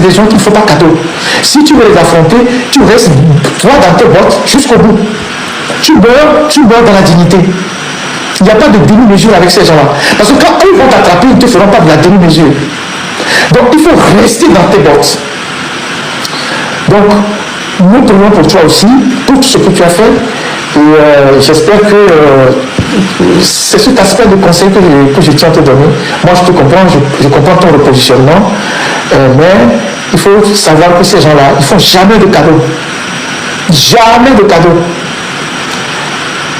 c'est des gens qu'il ne faut pas cadeau. Si tu veux les affronter, tu restes toi dans tes bottes jusqu'au bout. Tu meurs dans la dignité. Il n'y a pas de demi-mesure avec ces gens-là. Parce que quand eux vont t'attraper, ils ne te feront pas de la demi-mesure. Donc il faut rester dans tes bottes. Donc, nous prions pour toi aussi, pour tout ce que tu as fait. Et j'espère que c'est cet aspect de conseil que je tiens à te donner. Moi, je te comprends, je comprends ton repositionnement. Mais il faut savoir que ces gens-là, ils ne font jamais de cadeaux. Jamais de cadeaux.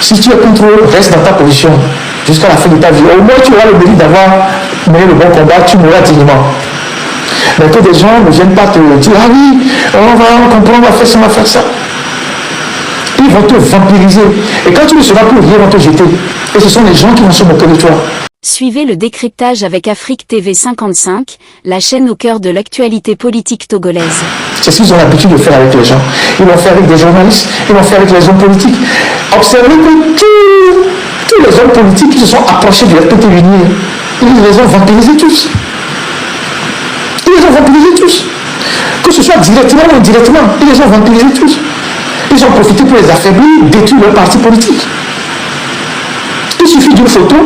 Si tu es contre eux, reste dans ta position jusqu'à la fin de ta vie. Au moins, tu auras le mérite d'avoir mené le bon combat, tu mourras dignement. Mais que des gens ne viennent pas te dire, ah oui, on comprend, on va faire ça, on va faire ça. Ils vont te vampiriser. Et quand tu ne seras plus rien, ils vont te jeter. Et ce sont les gens qui vont se moquer de toi. Suivez le décryptage avec Afrique TV 55, la chaîne au cœur de l'actualité politique togolaise. C'est ce qu'ils ont l'habitude de faire avec les gens. Ils l'ont fait avec des journalistes, ils l'ont fait avec les hommes politiques. Observez que tous les hommes politiques qui se sont approchés du RPT Lumière, ils les ont vampirisés tous. Ils les ont vampirisés tous. Que ce soit directement ou indirectement, ils les ont vampirisés tous. Ils ont profité pour les affaiblir, détruire leur parti politique. Il suffit d'une photo,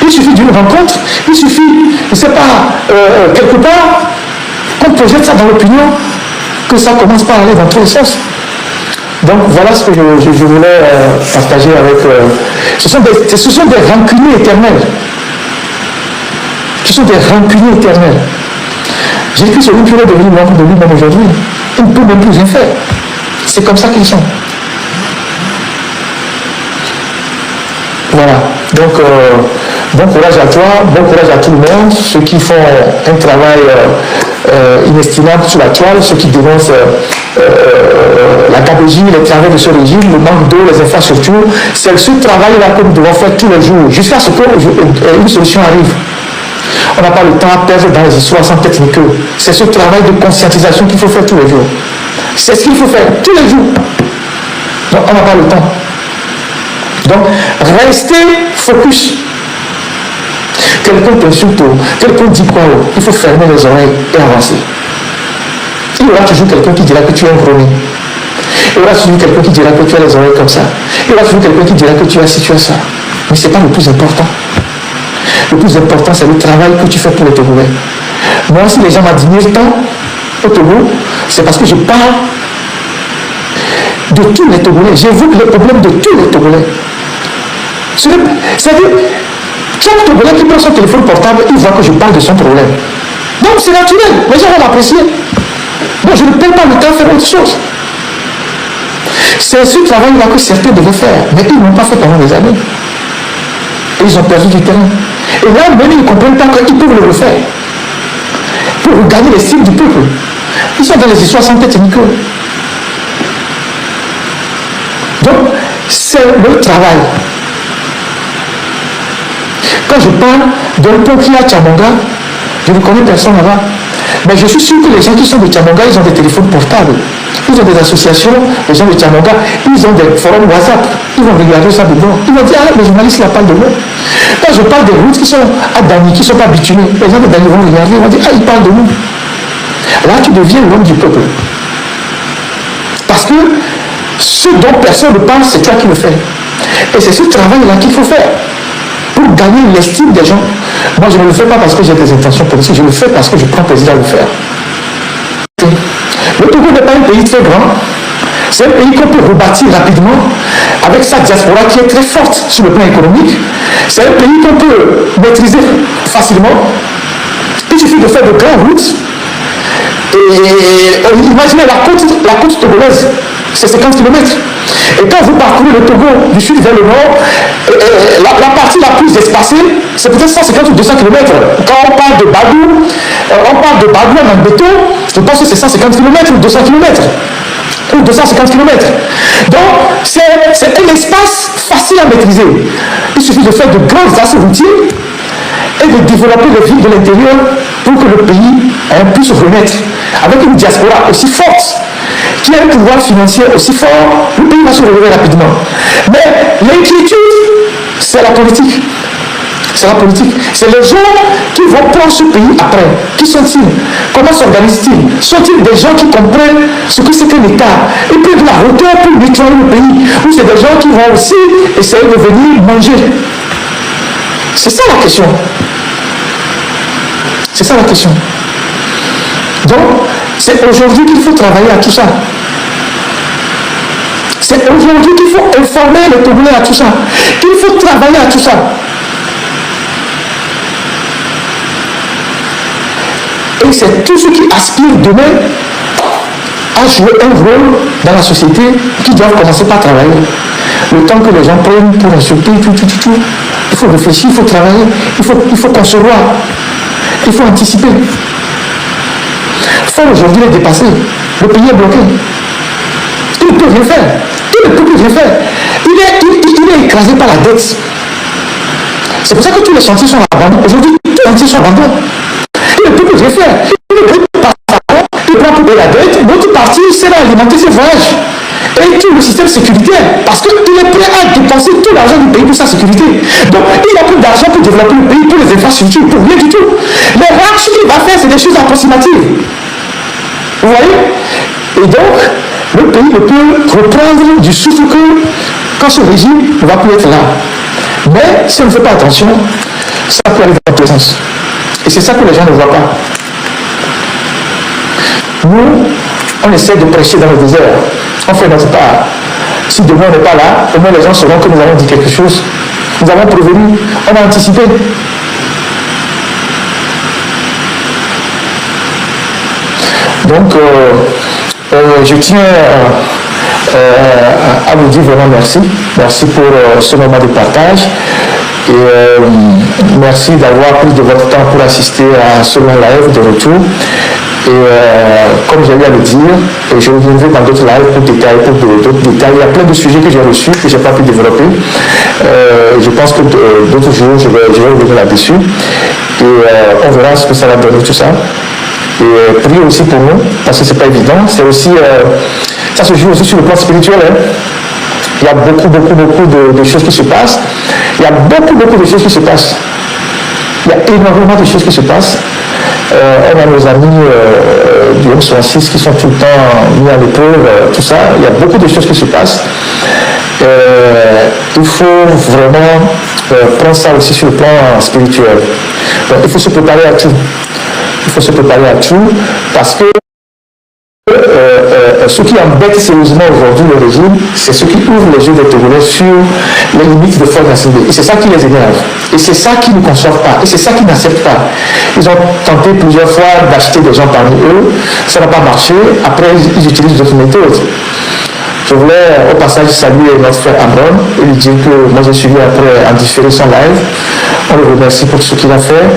il suffit d'une rencontre, il suffit, je ne sais pas, quelque part, qu'on projette ça dans l'opinion, que ça commence par aller dans tous les sens. Donc voilà ce que je voulais partager avec... ce sont des rancuniers éternels. Ce sont des rancuniers éternels. Jésus celui qui est devenu membre de lui-même aujourd'hui. Il ne peut même plus rien faire. C'est comme ça qu'ils sont. Voilà. Donc, bon courage à toi, bon courage à tout le monde, ceux qui font un travail inestimable sur la toile, ceux qui dénoncent la gabegie, les travaux de ce régime, le manque d'eau, les infrastructures. C'est ce travail-là que nous devons faire tous les jours, jusqu'à ce qu'une solution arrive. On n'a pas le temps à perdre dans les histoires sans technique. C'est ce travail de conscientisation qu'il faut faire tous les jours. C'est ce qu'il faut faire tous les jours. Donc on n'a pas le temps. Donc restez focus. Quelqu'un t'insulte, quelqu'un dit quoi, il faut fermer les oreilles et avancer. Il y aura toujours quelqu'un qui dira que tu es un gros nez. Il y aura toujours quelqu'un qui dira que tu as les oreilles comme ça. Il y aura toujours quelqu'un qui dira que tu as si tu as ça. Mais ce n'est pas le plus important. Le plus important, c'est le travail que tu fais pour les Togolais. Moi, si les gens m'admirent tant au Togo, c'est parce que je parle de tous les Togolais. J'évoque les problèmes de tous les Togolais. C'est-à-dire, chaque Togolais qui prend son téléphone portable, il voit que je parle de son problème. Donc, c'est naturel. Les gens vont l'apprécier. Donc, je ne perds pas le temps à faire autre chose. C'est ce travail-là que certains devaient faire, mais ils n'ont pas fait pendant des années. Et ils ont perdu du terrain. Et là, même ils ne comprennent pas qu'ils peuvent le refaire. Pour gagner l'estime du peuple. Ils sont dans les histoires sans tête ni queue. Donc, c'est le travail. Quand je parle d'un pont qui est à Tchamonga, je ne connais personne là-bas. Mais je suis sûr que les gens qui sont de Tchamonga, ils ont des téléphones portables. Ils ont des associations, les gens de Tchamonga, ils ont des forums WhatsApp. Ils vont regarder ça dedans. Ils vont dire, ah, les journalistes là parlent de nous. Quand je parle des routes qui sont à Dani, qui ne sont pas bitunées, les gens de Dani vont regarder, ils vont dire, ah, ils parlent de nous. Là, tu deviens l'homme du peuple. Parce que ce dont personne ne parle, c'est toi qui le fais. Et c'est ce travail-là qu'il faut faire. Pour gagner l'estime des gens. Moi, je ne le fais pas parce que j'ai des intentions politiques, je le fais parce que je prends plaisir à le faire. Le Togo n'est pas un pays très grand. C'est un pays qu'on peut rebâtir rapidement avec sa diaspora qui est très forte sur le plan économique. C'est un pays qu'on peut maîtriser facilement. Il suffit de faire de grandes routes. Et imaginez la côte togolaise, c'est 50 km. Et quand vous parcourez le Togo du sud vers le nord, la partie la plus espacée, c'est peut-être 150 ou 200 km. Quand on parle de Badou, en béton, je pense que c'est 150 km ou 200 km. Ou 250 km. Donc, c'est un espace facile à maîtriser. Il suffit de faire de grands axes routiers et de développer les villes de l'intérieur pour que le pays puisse renaître. Avec une diaspora aussi forte, qui a un pouvoir financier aussi fort, le pays va se relever rapidement. Mais l'inquiétude, c'est la politique. C'est la politique. C'est les gens qui vont prendre ce pays après. Qui sont-ils? Comment s'organisent-ils? Sont-ils des gens qui comprennent ce que c'est qu'un État? Et puis de la hauteur pour nettoyer le pays? Ou c'est des gens qui vont aussi essayer de venir manger? C'est ça la question. C'est ça la question. Donc, c'est aujourd'hui qu'il faut travailler à tout ça. C'est aujourd'hui qu'il faut informer les Togolais à tout ça. Qu'il faut travailler à tout ça. Et c'est tous ceux qui aspirent demain à jouer un rôle dans la société qui doivent commencer par travailler. Le temps que les gens prennent pour insulter, tout. Il faut réfléchir, il faut travailler, il faut concevoir, il faut anticiper. Il faut aujourd'hui les dépasser. Le pays est bloqué. Il ne peut rien faire. Il ne peut plus rien faire. Il est écrasé par la dette. C'est pour ça que tous les chantiers sont abandonnés. Aujourd'hui, tous les chantiers sont abandonnés. Il ne peut plus rien faire. Il ne peut pas faire. Il prend pour payer la dette. L'autre partie, c'est d'alimenter ses voyages. Et tout le système sécuritaire. Parce qu'il est prêt à dépenser tout l'argent du pays pour sa sécurité. Donc, il n'a plus d'argent pour développer le pays, pour les infrastructures, pour rien du tout. Les rares, ce qu'il va faire, c'est des choses approximatives. Vous voyez? Et donc, le pays ne peut reprendre du souffle que quand ce régime ne va plus être là. Mais si on ne fait pas attention, ça peut aller dans tous les sens. Et c'est ça que les gens ne voient pas. Nous, on essaie de prêcher dans le désert. On fait notre part. Si demain on n'est pas là, au moins les gens sauront que nous avons dit quelque chose. Nous avons prévenu, on a anticipé. Donc, je tiens à vous dire vraiment merci. Merci pour ce moment de partage. Et merci d'avoir pris de votre temps pour assister à ce long live de retour. Et comme j'ai eu à le dire, je reviendrai dans d'autres lives pour détailler, d'autres détails. Il y a plein de sujets que j'ai reçus, que je n'ai pas pu développer. Je pense que d'autres jours, je vais revenir là-dessus. Et on verra ce que ça va donner tout ça. Et priez aussi pour nous, parce que ce n'est pas évident. C'est aussi, ça se joue aussi sur le plan spirituel. Hein. Il y a beaucoup de choses qui se passent. Il y a beaucoup de choses qui se passent. Il y a énormément de choses qui se passent. On a nos amis du M66 qui sont tout le temps mis à l'épreuve, tout ça. Il y a beaucoup de choses qui se passent. Il faut vraiment prendre ça aussi sur le plan spirituel. Donc, il faut se préparer à tout. Il faut se préparer à tout parce que ce qui embête sérieusement aujourd'hui le régime, c'est ce qui ouvre les yeux des Togolais sur les limites de force nationale. Et c'est ça qui les énerve. Et c'est ça qui ne conçoivent pas. Et c'est ça qu'ils n'acceptent pas. Ils ont tenté plusieurs fois d'acheter des gens parmi eux. Ça n'a pas marché. Après, ils utilisent d'autres méthodes. Je voulais au passage saluer notre frère Amron et lui dire que moi j'ai suivi après en différé son live. On le remercie pour ce qu'il a fait.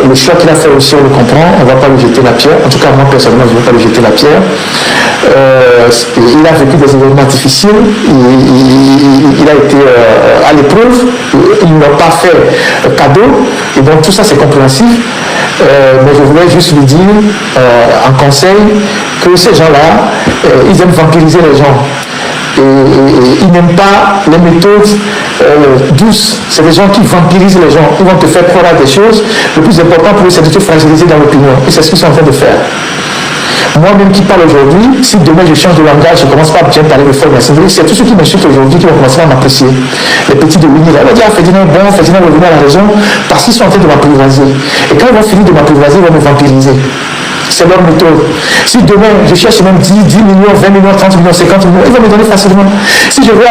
Le choix qu'il a fait aussi, on le comprend. On ne va pas lui jeter la pierre. En tout cas, moi personnellement, je ne vais pas lui jeter la pierre. Il a vécu des événements difficiles. Il a été à l'épreuve. Ils n'ont pas fait cadeau. Et donc tout ça, c'est compréhensif. Mais je voulais juste lui dire en conseil que ces gens-là, ils aiment vampiriser les gens. Et ils n'aiment pas les méthodes douces. C'est des gens qui vampirisent les gens. Ils vont te faire croire à des choses. Le plus important pour eux, c'est de te fragiliser dans l'opinion. Et c'est ce qu'ils sont en train de faire. Moi-même qui parle aujourd'hui, si demain je change de langage, je ne commence pas à bien parler de forme nationale, c'est tous ceux qui m'insultent aujourd'hui qui vont commencer à m'apprécier. Les petits de Winnie, on va dire, Ferdinand bon, Ferdinand revenir à la raison, parce qu'ils sont en train de m'apprivoiser. Et quand ils vont finir de m'apprivoiser, ils vont me vampiriser. C'est leur méthode. Si demain, je cherche même 10 millions, 20 millions, 30 millions, 50 millions, ils vont me donner facilement. Si je veux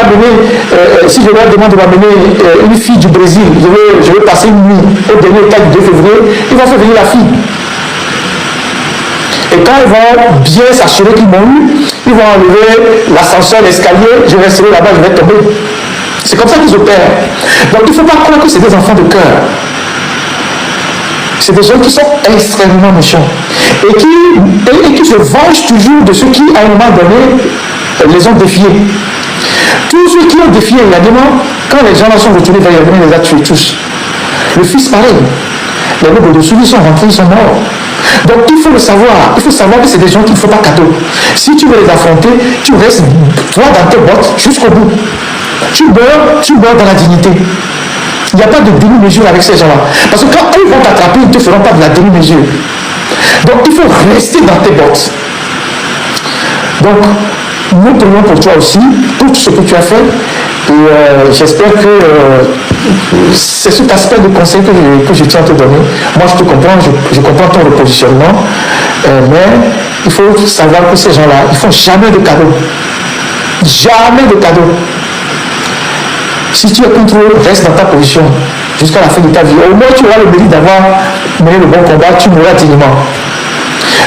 si je leur demande de m'amener une fille du Brésil, je vais passer une nuit au dernier état du 2 février, ils vont faire venir la fille. Et quand ils vont bien s'assurer qu'ils m'ont eu, ils vont enlever l'ascenseur, l'escalier, je resterai là-bas, je vais tomber. C'est comme ça qu'ils opèrent. Donc il ne faut pas croire que c'est des enfants de cœur. C'est des gens qui sont extrêmement méchants et qui se vengent toujours de ceux qui, à un moment donné, les ont défiés. Tous ceux qui ont défié également, quand les gens sont retournés vers Yadimé, ils les a tués tous. Le fils pareil. Les lobes de dessous, ils sont rentrés, ils sont morts. Donc il faut le savoir. Il faut savoir que c'est des gens qu'il ne faut pas cadeau. Si tu veux les affronter, tu restes droit dans tes bottes jusqu'au bout. Tu meurs dans la dignité. Il n'y a pas de demi-mesure avec ces gens-là. Parce que quand eux vont t'attraper, ils ne te feront pas de la demi-mesure. Donc il faut rester dans tes bottes. Donc, nous prions pour toi aussi, pour tout ce que tu as fait. Et j'espère que c'est cet aspect de conseil que je tiens à te donner. Moi, je te comprends, je comprends ton repositionnement. Mais il faut savoir que ces gens-là, ils ne font jamais de cadeaux. Jamais de cadeaux. Si tu es contre eux, reste dans ta position jusqu'à la fin de ta vie. Au moins, tu auras le mérite d'avoir mené le bon combat, tu mourras dignement.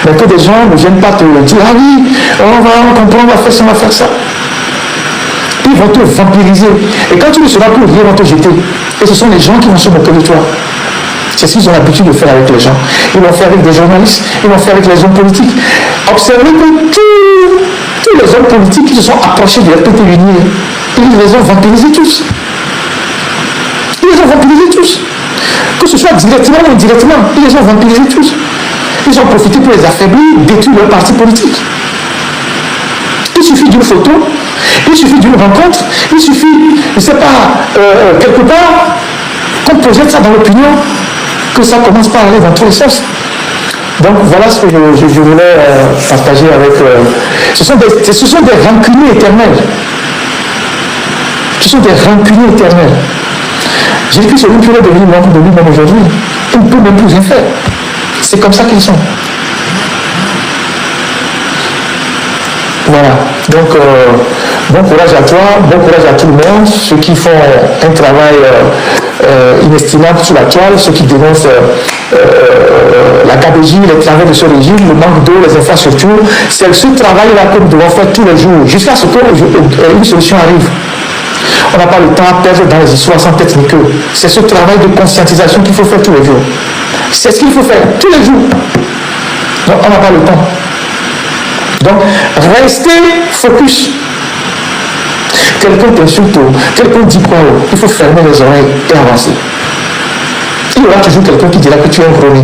Mais que des gens ne viennent pas te dire, ah oui, on va faire ça, on va faire ça. Ils vont te vampiriser. Et quand tu ne seras plus, ils vont te jeter. Et ce sont les gens qui vont se moquer de toi. C'est ce qu'ils ont l'habitude de faire avec les gens. Ils l'ont fait avec des journalistes, ils l'ont fait avec les hommes politiques. Observez que tous les hommes politiques qui se sont approchés de RPT Lumière, ils les ont vampirisés tous. Ils les ont vampirisés tous. Que ce soit directement ou indirectement, ils les ont vampirisés tous. Ils ont profité pour les affaiblir, détruire leur parti politique. Il suffit d'une photo, il suffit d'une rencontre, il suffit, je ne sais pas, quelque part, qu'on projette ça dans l'opinion, que ça commence par aller dans tous les sens. Donc voilà ce que je voulais partager avec... Ce sont des rancuniers éternels. Ce sont des rancuniers éternels. J'ai dit que celui qui est devenu l'ombre de lui-même aujourd'hui, il ne peut même plus rien faire. C'est comme ça qu'ils sont. Voilà. Donc, bon courage à toi, bon courage à tout le monde, ceux qui font un travail inestimable sur la toile, ceux qui dénoncent la gabegie, les travaux de ce régime, le manque d'eau, les infrastructures. C'est ce travail-là que nous devons faire tous les jours, jusqu'à ce qu'une solution arrive. On n'a pas le temps à perdre dans les histoires sans tête ni queue. C'est ce travail de conscientisation qu'il faut faire tous les jours. C'est ce qu'il faut faire tous les jours. Donc on n'a pas le temps. Donc restez focus. Quelqu'un t'insulte, quelqu'un dit quoi, il faut fermer les oreilles et avancer. Il y aura toujours quelqu'un qui dira que tu es un gros nez.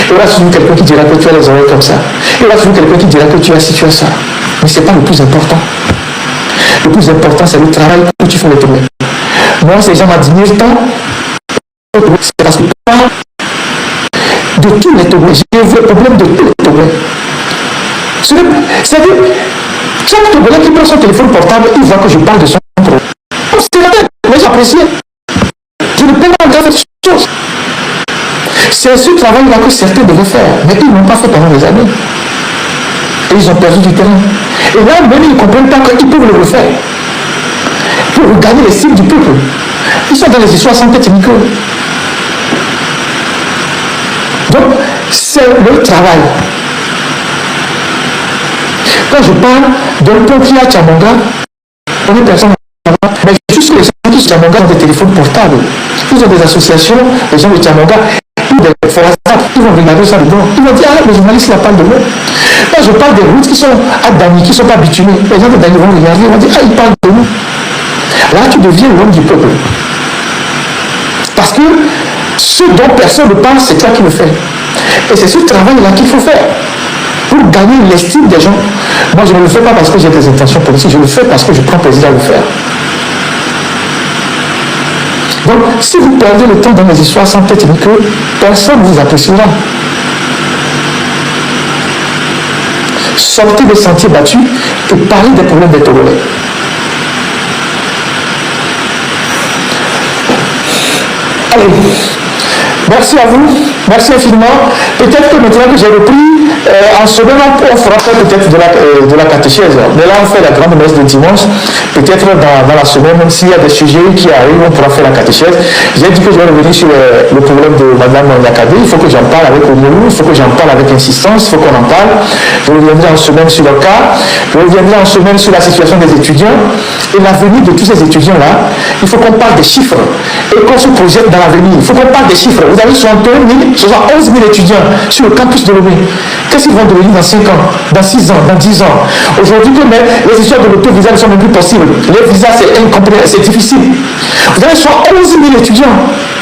Il y aura toujours quelqu'un qui dira que tu as les oreilles comme ça. Il y aura toujours quelqu'un qui dira que tu as ci, tu as ça. Mais ce n'est pas le plus important. Le plus important, c'est le travail que tu fais le tourner. Moi, ces gens m'admirent tant. C'est parce que de tous les Togolais, j'ai vu le problème de tous les Togolais. C'est-à-dire, chaque Togolais qui prend son téléphone portable, il voit que je parle de son problème. C'est la tête, mais j'apprécie. Je ne peux pas regarder cette chose. C'est ce travail-là que certains devaient faire, mais ils n'ont pas fait pendant des années. Et ils ont perdu du terrain. Et là, même ils ne comprennent pas qu'ils peuvent le refaire. Pour regagner l'estime du peuple. Ils sont dans les histoires sans tête ni queue. Donc, c'est le travail. Quand je parle d'un pont qui est à Tchamanga, on est personne, mais juste les gens qui sont à Tchamanga ont des téléphones portables. Ils ont des associations, les gens de Tchamanga, des foresters, ils vont regarder ça dedans. Ils vont dire, ah, les journalistes, ils parlent de moi. Quand je parle des routes qui sont à Dani, qui ne sont pas bitumées, les gens de Dani vont regarder, ils vont dire, ah, ils parlent de nous. Là, tu deviens l'homme du peuple. Parce que ce dont personne ne parle, c'est toi qui le fais. Et c'est ce travail-là qu'il faut faire. Pour gagner l'estime des gens. Moi, je ne le fais pas parce que j'ai des intentions politiques, je le fais parce que je prends plaisir à le faire. Donc, si vous perdez le temps dans les histoires sans tête ni queue, personne ne vous appréciera. Sortez des sentiers battus et parlez des problèmes des Togolais. Allez, merci à vous, merci infiniment. Peut-être que maintenant que j'ai repris, en semaine, on fera peut-être de la catéchèse. Mais là, on fait la grande messe de dimanche. Peut-être dans la semaine, même s'il y a des sujets qui arrivent, on pourra faire la catéchèse. J'ai dit que je vais revenir sur le problème de Mme Nyakadé. Il faut que j'en parle avec Oumou, il faut que j'en parle avec insistance, il faut qu'on en parle. Je reviendrai en semaine sur le cas. Je reviendrai en semaine sur la situation des étudiants et l'avenir de tous ces étudiants-là. Il faut qu'on parle des chiffres et qu'on se projette dans l'avenir. Il faut qu'on parle des chiffres. Vous avez 61 000, 71 000 étudiants sur le campus de Lomé. Qu'est-ce qu'ils vont devenir dans 5 ans, dans 6 ans, dans 10 ans? Aujourd'hui, les histoires de l'auto-visa ne sont même plus possibles. Les visas, c'est incompréhensible, c'est difficile. Vous avez 71 000 étudiants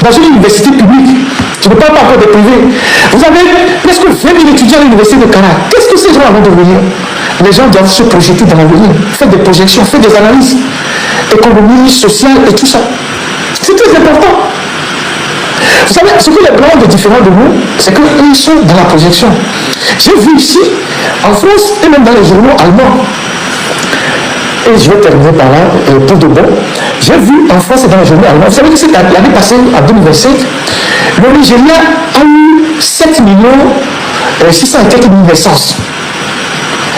dans une université publique. Je ne parle pas encore des privés. Vous avez presque 20 000 étudiants à l'université de Cana. Qu'est-ce que ces gens vont devenir? Les gens doivent se projeter dans l'avenir, faire des projections, faire des analyses économiques, sociales et tout ça. C'est très important. Vous savez, ce que les Blancs de différents de nous, c'est qu'ils sont dans la projection. J'ai vu ici, en France, et même dans les journaux allemands, et je vais terminer par là, pour de bon, j'ai vu en France et dans les journaux allemands, vous savez que l'année passée, en 2025, le Nigeria a eu 7 millions 600 et quelques mille naissances.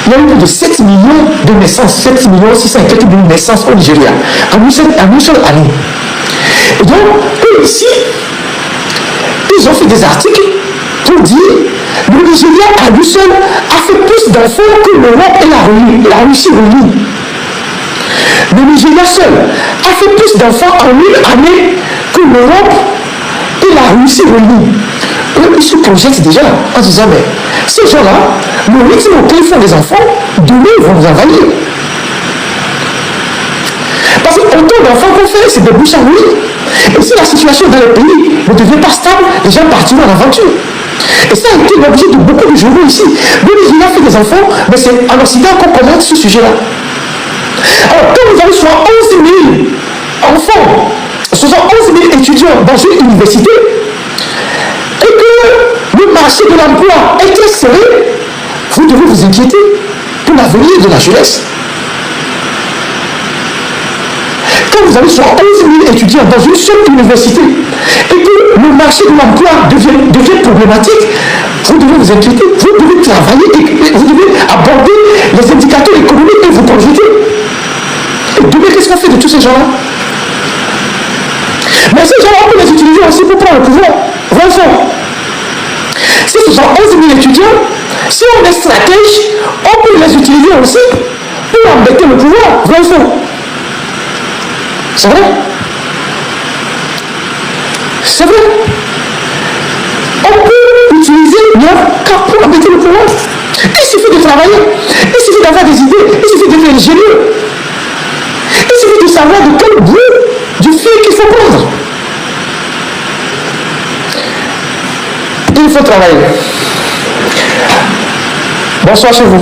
Il y a eu plus de 7 millions de naissances, 7 millions 600 et quelques mille naissances au Nigeria, en une seule année. Et donc, eux ici, ils ont fait des articles pour dire le Nigeria à lui seul a fait plus d'enfants que l'Europe et la Russie réunie. Le Nigeria seul a fait plus d'enfants en une année que l'Europe et la Russie réunie. Ils se projettent déjà en disant, mais ces gens-là, le rythme auquel ils font des enfants, demain ils vont nous envahir. Parce que autant d'enfants qu'on fait, c'est des bouches à nourrir. Et si la situation dans le pays ne devient pas stable, les gens partiront en aventure. Et ça a été l'objet de beaucoup de journaux ici. Le Nigeria fait des enfants, mais c'est en Occident qu'on commente ce sujet-là. Alors, quand vous avez soit 11 000 enfants, ce sont 11 000 étudiants dans une université, et que le marché de l'emploi est très serré, vous devez vous inquiéter pour l'avenir de la jeunesse. Quand vous avez soit 11 000 étudiants dans une seule université, et que le marché de l'emploi devient problématique, vous devez vous inquiéter, vous devez travailler, et vous devez aborder les indicateurs économiques et vous projeter. Et demain, qu'est-ce qu'on fait de tous ces gens-là? Mais ces gens-là, on peut les utiliser aussi pour prendre le pouvoir. Vraiment. Si ce sont 11 000 étudiants, si on est stratège, on peut les utiliser aussi pour embêter le pouvoir. Vraiment. C'est vrai? C'est vrai. On peut utiliser leur cas pour embêter le pouvoir. Il suffit de travailler. Il suffit d'avoir des idées. Il suffit d'être ingénieux. Il suffit de savoir de quel bout du fil qu'il faut prendre. Il faut travailler. Bonsoir chez vous.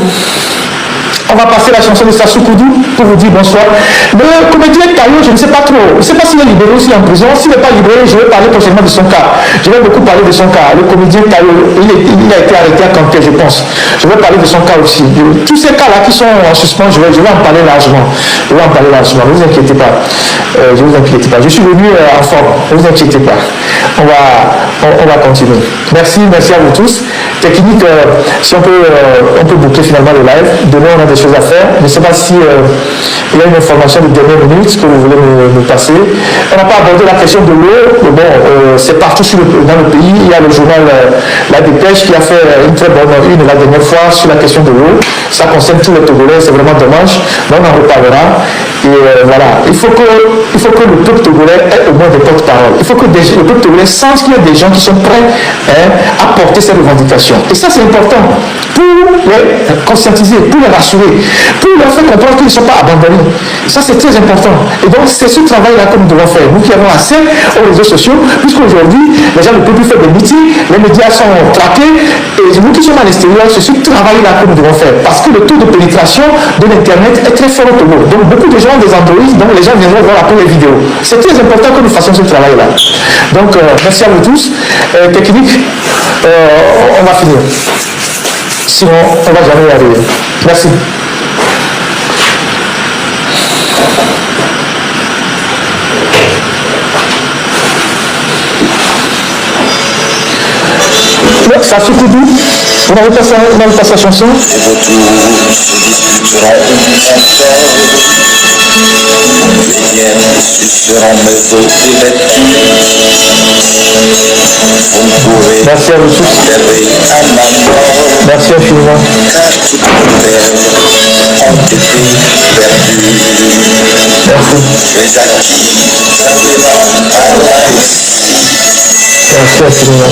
On va passer la chanson de Sassou Koudou pour vous dire bonsoir. Le comédien Tayo, je ne sais pas trop. Je ne sais pas s'il est libéré aussi en prison. S'il n'est pas libéré, je vais parler prochainement de son cas. Je vais beaucoup parler de son cas. Le comédien Tayo, il a été arrêté à Kanté, je pense. Je vais parler de son cas aussi. Tous ces cas-là qui sont en suspens, je vais en parler largement. Je vais en parler largement. Ne vous inquiétez pas. Je ne vous inquiétez pas. Je suis venu en forme. Ne vous inquiétez pas. On va continuer. Merci à vous tous. Technique, si on peut boucler finalement le live. Demain, on a des choses à faire. Je ne sais pas si il y a une information de dernière minute que vous voulez me passer. On n'a pas abordé la question de l'eau, mais bon, c'est partout dans le pays. Il y a le journal La Dépêche qui a fait une très bonne une la dernière fois sur la question de l'eau. Ça concerne tous les Togolais, c'est vraiment dommage. Mais on en reparlera. Et voilà, il faut que le peuple togolais ait au moins des porte-paroles. Il faut que le peuple togolais sente qu'il y a des gens qui sont prêts à porter ces revendications. Et ça, c'est important pour les conscientiser, pour les rassurer, pour leur faire comprendre qu'ils ne sont pas abandonnés. Ça, c'est très important. Et donc, c'est ce travail-là que nous devons faire. Nous qui avons accès aux réseaux sociaux, puisqu'aujourd'hui, les gens ne peuvent plus faire des meetings, les médias sont traqués, et nous qui sommes à l'extérieur, c'est ce travail-là que nous devons faire. Parce que le taux de pénétration de l'Internet est très fort au Togo. Donc, beaucoup de gens ont des Android, donc les gens viendront voir après les vidéos. C'est très important que nous fassions ce travail-là. Donc, merci à vous tous. Technique, on va finir. Sinon, on ne va jamais y arriver. Merci. Ça se Koudou, vous n'avez pas sa chanson? Merci à vous tous. Merci infiniment. Merci infiniment.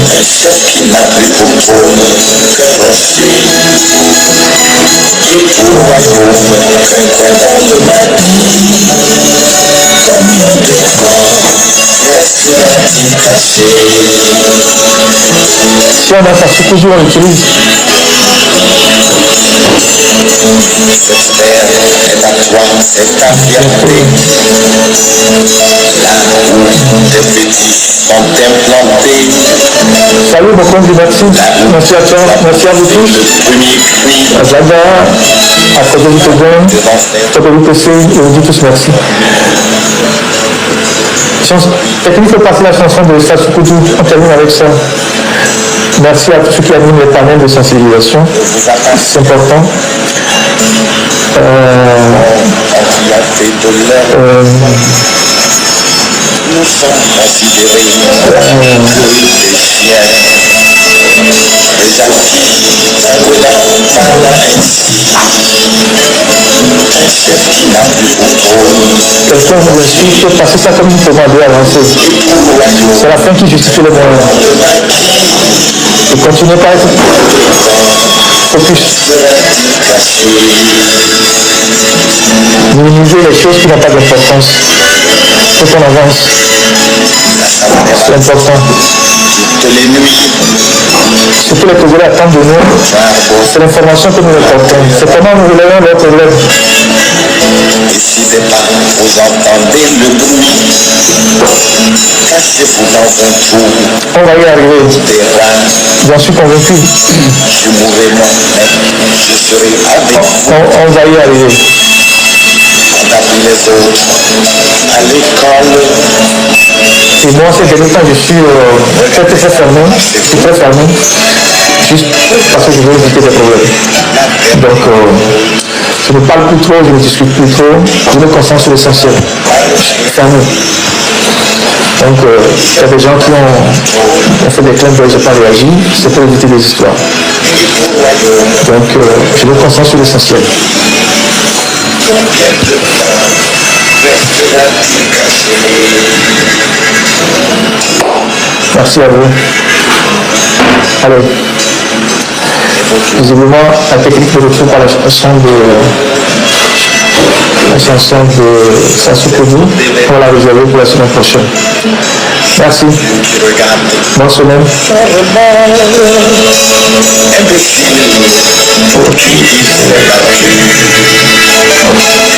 Si on a ça, c'est toujours on l'utilise. Cette terre est à toi, c'est ta fierté. Là où tes petits sont implantés. Salut, beaucoup de merci. Merci à toi, merci à vous tous. Le premier fruit Zaga, à côté de Togo, à côté de PC, je vous dis tous merci. Technique fait passer la chanson de Sasukudu, on termine avec ça. Merci à tous ceux qui animent les panels de sensibilisation, c'est important. Nous sommes considérés comme des chiens. Les acquis parlent ainsi. Un chef qui n'a plus au trône. Quelqu'un vous explique, peut passer ça comme une commande et avancer. C'est la fin qui justifie le moyen. Et continuez pas à être focus. Minimiser les choses qui n'ont pas d'importance. Faut qu'on avance. C'est important. Toutes les nuits, Ce que les Congolais attendent de nous, c'est l'information que nous leur portons. C'est comment nous relevons leurs problèmes. décidez pas, vous entendez le bruit. Cachez-vous dans un trou On va y arriver. des rats. J'en suis convaincu. Je mourrai moi-même, je serai avec vous. On va y arriver. On a pris les autres à l'école. Et moi, ces derniers temps, je suis très fermé. Je suis très fermé. Juste parce que je veux éviter des problèmes. Donc, je ne parle plus trop, je ne discute plus trop. Je me concentre sur l'essentiel. Fermé. Donc, il y a des gens qui ont fait des claims que je n'ai pas réagi. C'est pour éviter des histoires. Donc, je me concentre sur l'essentiel. Combien de temps restera-t-il caché? Merci à vous. Allez. Visiblement, la technique de retour par la chanson de Sasukudu. On va la réserver pour la semaine prochaine. Merci. Bonne semaine. Imbécile, pour qui il s'est battu.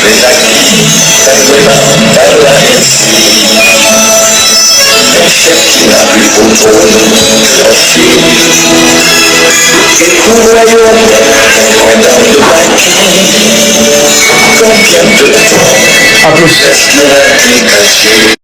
Les acquis, simplement, parlent ainsi. Un chef qui n'a plus au trône, clocher. Et courroyeur, indépendant de vaincu. Combien de temps À plus. restera-t-il caché?